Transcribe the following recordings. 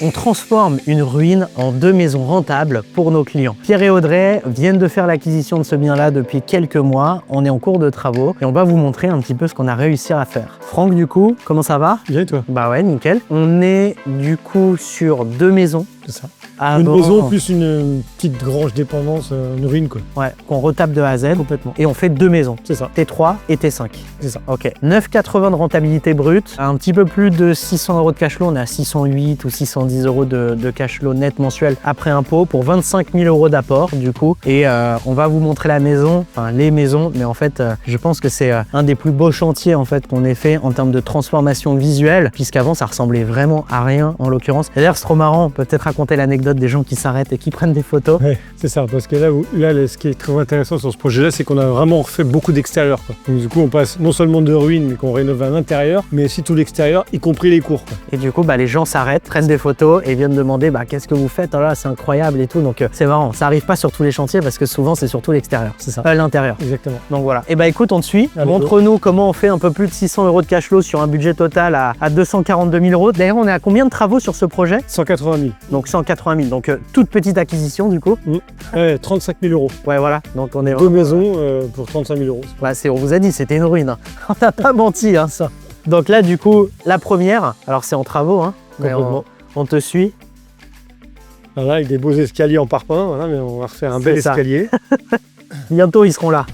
On transforme une ruine en 2 maisons rentables pour nos clients. Pierre et Audrey viennent de faire l'acquisition de ce bien-là depuis quelques mois. On est en cours de travaux et on va vous montrer un petit peu ce qu'on a réussi à faire. Franck, du coup, comment ça va? Bien et toi? Bah ouais, nickel. On est du coup sur 2 maisons. C'est ça. Avant... Une maison plus une petite grange dépendance, une ruine quoi. Ouais, qu'on retape de A à Z. Complètement. Et on fait 2 maisons. C'est ça. T3 et T5. C'est ça. Ok. 9,80 de rentabilité brute. Un petit peu plus de 600 € de cash flow. On est à 608 ou 610 € de cash flow net mensuel après impôt pour 25 000 € d'apport du coup. Et on va vous montrer la maison, enfin les maisons. Mais en fait, je pense que c'est un des plus beaux chantiers en fait qu'on ait fait en termes de transformation visuelle, puisqu'avant ça ressemblait vraiment à rien en l'occurrence. Et d'ailleurs, c'est trop marrant. Peut-être raconter l'anecdote des gens qui s'arrêtent et qui prennent des photos. Ouais, c'est ça, parce que là, ce qui est très intéressant sur ce projet-là, c'est qu'on a vraiment refait beaucoup d'extérieur. Donc du coup, on passe non seulement de ruines, mais qu'on rénove à l'intérieur, mais aussi tout l'extérieur, y compris les cours. Quoi. Et du coup, les gens s'arrêtent, prennent des photos et viennent demander qu'est-ce que vous faites? Oh là, c'est incroyable et tout. Donc c'est marrant. Ça arrive pas sur tous les chantiers parce que souvent c'est surtout l'extérieur. C'est ça. L'intérieur. Exactement. Donc voilà. Et écoute, on te suit. Montre-nous comment on fait un peu plus de 600 € de cash flow sur un budget total à 242 000 €. D'ailleurs, on est à combien de travaux sur ce projet? 180 000. Donc 180 000. Donc toute petite acquisition du coup. Ouais, 35 000 €. Ouais, voilà. Donc on est 2 maisons pour 35 000 €. Ouais, on vous a dit, c'était une ruine. On n'a pas menti, ça. Donc là, du coup, la première, alors c'est en travaux, mais on te suit. Voilà, avec des beaux escaliers en parpaing, voilà, mais on va refaire un bel escalier. Bientôt, ils seront là.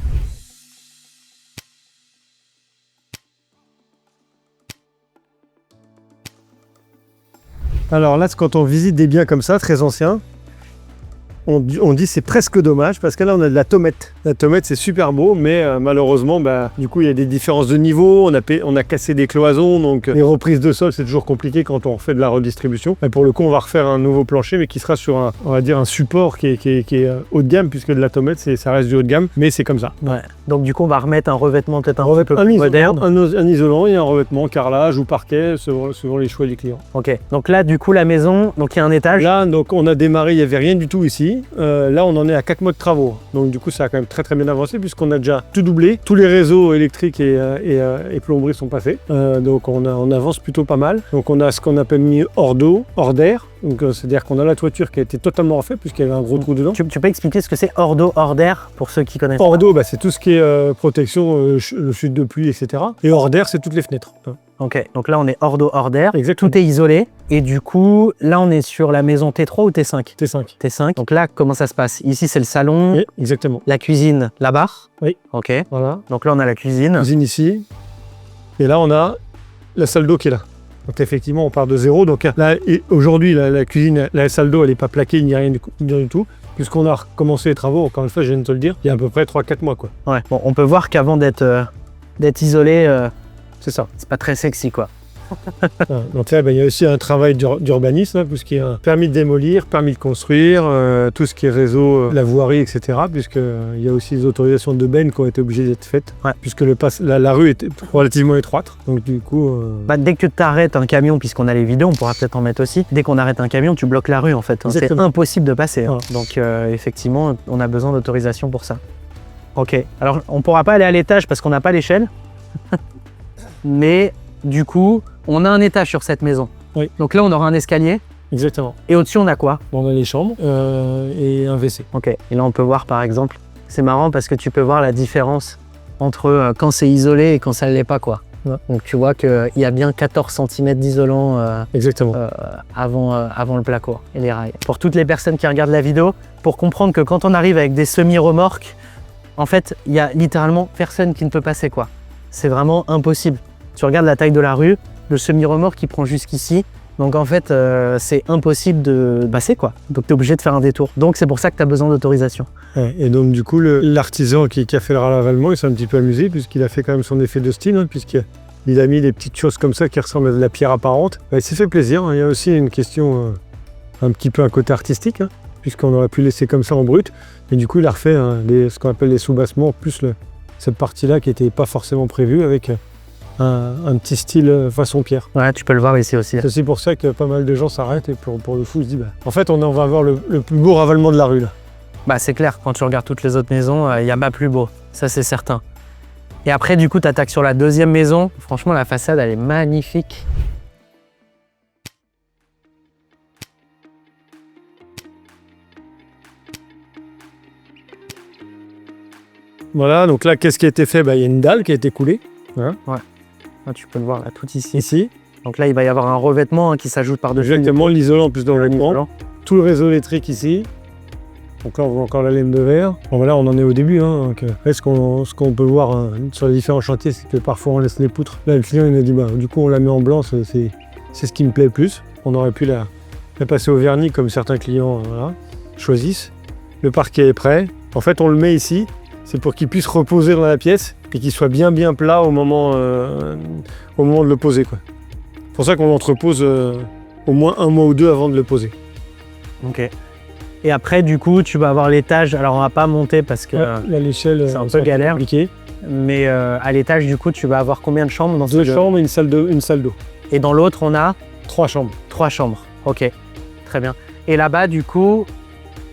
Alors là, quand on visite des biens comme ça, très anciens, on dit c'est presque dommage parce que là on a de la tomette. La tomette c'est super beau, mais malheureusement du coup il y a des différences de niveau, on a cassé des cloisons, donc les reprises de sol c'est toujours compliqué quand on fait de la redistribution. Mais pour le coup on va refaire un nouveau plancher mais qui sera sur un support qui est haut de gamme, puisque de la tomette ça reste du haut de gamme, mais c'est comme ça. Ouais. Donc du coup on va remettre un revêtement peut-être un peu plus moderne. Un isolant et un revêtement, carrelage ou parquet, selon les choix du client. Ok, donc là du coup la maison, donc il y a un étage. Là donc on a démarré, il n'y avait rien du tout ici. Là on en est à 4 mois de travaux, donc du coup ça a quand même très bien avancé puisqu'on a déjà tout doublé, tous les réseaux électriques et plomberies sont passés, donc on avance plutôt pas mal. Donc on a ce qu'on appelle mis hors d'eau, hors d'air, donc c'est-à-dire qu'on a la toiture qui a été totalement refaite puisqu'il y avait un gros trou dedans. Tu peux expliquer ce que c'est hors d'eau, hors d'air pour ceux qui connaissent? Hors d'eau c'est tout ce qui est protection, chute de pluie, etc. Et hors d'air c'est toutes les fenêtres. Ok, donc là on est hors d'eau, hors d'air, exactement. Tout est isolé, et du coup là on est sur la maison T3 ou T5? T5. Donc là comment ça se passe? Ici c'est le salon, oui, exactement. La cuisine là-bas. Oui. Ok, voilà. Donc là on a la cuisine. Cuisine ici, et là on a la salle d'eau qui est là. Donc effectivement on part de zéro, donc là aujourd'hui la cuisine, la salle d'eau elle n'est pas plaquée, il n'y a rien du tout. Puisqu'on a recommencé les travaux, encore une fois je viens de te le dire, il y a à peu près 3-4 mois quoi. Ouais, bon on peut voir qu'avant d'être isolé, c'est ça. C'est pas très sexy quoi. Donc là, il y a aussi un travail d'urbanisme, puisqu'il y a un permis de démolir, permis de construire, tout ce qui est réseau, la voirie, etc. Puisqu'il y a aussi des autorisations de benne qui ont été obligées d'être faites, puisque la rue était relativement étroite. Donc du coup... dès que tu arrêtes un camion, puisqu'on a les vidéos, on pourra peut-être en mettre aussi, dès qu'on arrête un camion, tu bloques la rue en fait. C'est impossible de passer. Donc effectivement, on a besoin d'autorisation pour ça. Ok, alors on pourra pas aller à l'étage parce qu'on n'a pas l'échelle. Mais du coup, on a un étage sur cette maison. Oui. Donc là, on aura un escalier. Exactement. Et au-dessus, on a quoi? On a les chambres et un WC. Ok. Et là, on peut voir par exemple, c'est marrant parce que tu peux voir la différence entre quand c'est isolé et quand ça ne l'est pas, quoi. Ouais. Donc tu vois qu'il y a bien 14 cm d'isolant exactement. Avant le placo et les rails. Pour toutes les personnes qui regardent la vidéo, pour comprendre que quand on arrive avec des semi-remorques, en fait, il y a littéralement personne qui ne peut passer, quoi. C'est vraiment impossible. Tu regardes la taille de la rue, le semi-remorque qui prend jusqu'ici. Donc en fait, c'est impossible de passer, quoi. Donc tu es obligé de faire un détour. Donc c'est pour ça que tu as besoin d'autorisation. Ouais, et donc du coup, l'artisan qui a fait le ravalement, il s'est un petit peu amusé puisqu'il a fait quand même son effet de style, puisqu'il a mis des petites choses comme ça qui ressemblent à de la pierre apparente. Il s'est fait plaisir. Il y a aussi une question, un petit peu un côté artistique, puisqu'on aurait pu laisser comme ça en brut. Et du coup, il a refait ce qu'on appelle les sous-bassements, plus cette partie-là qui n'était pas forcément prévue avec un petit style façon pierre. Ouais, tu peux le voir ici aussi. C'est aussi pour ça que pas mal de gens s'arrêtent et pour le fou, se disent en fait, on va avoir le plus beau ravalement de la rue là. C'est clair, quand tu regardes toutes les autres maisons, il n'y a pas plus beau, ça c'est certain. Et après, du coup, tu attaques sur la deuxième maison. Franchement, la façade, elle est magnifique. Voilà, donc là, qu'est-ce qui a été fait? Il y a une dalle qui a été coulée. Hein, Ah, tu peux le voir là, tout ici. ici. Donc là, il va y avoir un revêtement qui s'ajoute par-dessus. Exactement, l'isolant en plus dans le vêtement. l'isolant. Tout le réseau électrique ici. Donc là, on voit encore la laine de verre. Bon, voilà, on en est au début. Donc, ce qu'on peut voir sur les différents chantiers, c'est que parfois on laisse les poutres. Là, le client il a dit, du coup, on la met en blanc, c'est ce qui me plaît le plus. On aurait pu la passer au vernis comme certains clients choisissent. Le parquet est prêt. En fait, on le met ici. C'est pour qu'il puisse reposer dans la pièce et qu'il soit bien plat au moment de le poser, quoi. C'est pour ça qu'on l'entrepose au moins 1 mois ou 2 avant de le poser. Ok. Et après, du coup, tu vas avoir l'étage. Alors, on va pas monter parce que Là, l'échelle, c'est un peu galère. compliqué. Mais à l'étage, du coup, tu vas avoir combien de chambres dans 2 ce chambres et une salle d'eau. Et dans l'autre, on a 3 chambres. 3 chambres. Ok, très bien. Et là-bas, du coup,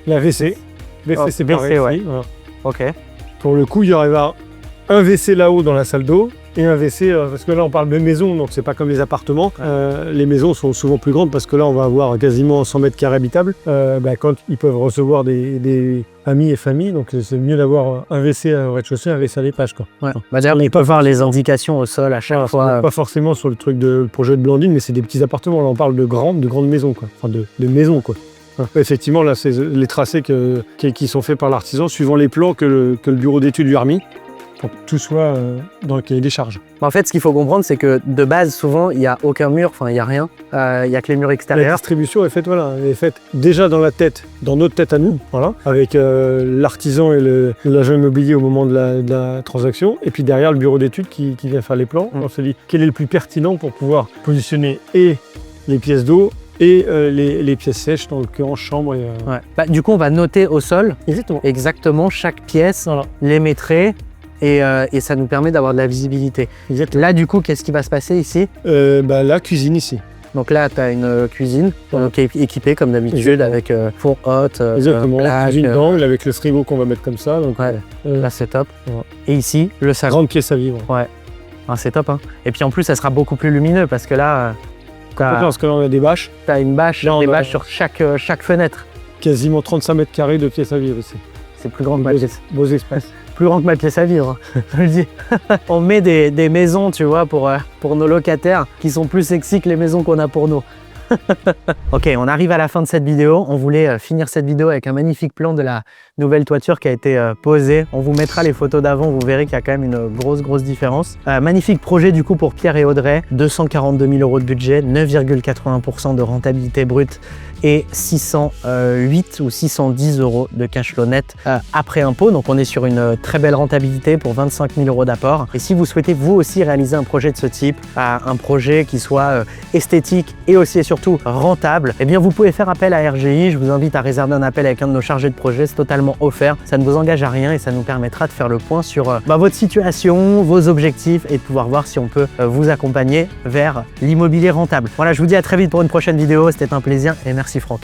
La WC. WC séparé. WC, ouais. ici, voilà. ok. Pour le coup, il y aura un WC là-haut dans la salle d'eau et un WC, parce que là on parle de maison, donc c'est pas comme les appartements. Les maisons sont souvent plus grandes parce que là on va avoir quasiment 100 mètres carrés habitables. Quand ils peuvent recevoir des amis et familles, donc c'est mieux d'avoir un WC au rez-de-chaussée, un WC à l'étage, quoi. Ouais. D'ailleurs, on peut voir les indications au sol à chaque fois. Pas forcément sur le truc de projet de Blandine, mais c'est des petits appartements. Là on parle de grandes maisons, quoi. Enfin de maisons, quoi. Effectivement, là, c'est les tracés qui sont faits par l'artisan, suivant les plans que le bureau d'études lui a remis, pour que tout soit dans le cahier des charges. En fait, ce qu'il faut comprendre, c'est que de base, souvent, il n'y a aucun mur, enfin, il n'y a rien. Il n'y a que les murs La extérieurs. distribution est faite, elle est faite déjà dans notre tête à nous, avec l'artisan et l'agent immobilier au moment de la transaction, et puis derrière le bureau d'études qui vient faire les plans. On se dit quel est le plus pertinent pour pouvoir positionner et les pièces d'eau et les pièces sèches, dans l'occurrence chambre. Ouais. Du coup, on va noter au sol exactement chaque pièce, les métraits, et ça nous permet d'avoir de la visibilité. Là, du coup, qu'est-ce qui va se passer ici? La cuisine ici. Donc là, tu as une cuisine qui est équipée comme d'habitude. Exactement. Avec four haute, Exactement, plaque, cuisine d'angle avec le frigo qu'on va mettre comme ça. Donc, ouais, là, c'est top. Ouais. Et ici, le salon. Grande pièce à vivre. Ouais, c'est top. Et puis en plus, ça sera beaucoup plus lumineux parce que là, Parce que là, on a des bâches. tu as une bâche, Là, des on a- bâches sur chaque fenêtre. Quasiment 35 mètres carrés de pièces à vivre ici. C'est plus grand que ma pièce. Beaux espaces. Plus grand que ma pièce à vivre, je le dis. On met des maisons, tu vois, pour nos locataires qui sont plus sexy que les maisons qu'on a pour nous. Ok, on arrive à la fin de cette vidéo. On voulait finir cette vidéo avec un magnifique plan de la nouvelle toiture qui a été posée. On vous mettra les photos d'avant, vous verrez qu'il y a quand même une grosse différence. Magnifique projet du coup pour Pierre et Audrey. 242 000 € de budget, 9,80% de rentabilité brute et 608 ou 610 € de cash flow net après impôt. Donc on est sur une très belle rentabilité pour 25 000 € d'apport. Et si vous souhaitez vous aussi réaliser un projet de ce type, un projet qui soit esthétique et aussi et surtout rentable, eh bien vous pouvez faire appel à RGI. Je vous invite à réserver un appel avec un de nos chargés de projet, c'est totalement offert. Ça ne vous engage à rien et ça nous permettra de faire le point sur votre situation, vos objectifs et de pouvoir voir si on peut vous accompagner vers l'immobilier rentable. Voilà, je vous dis à très vite pour une prochaine vidéo. C'était un plaisir et merci Franck.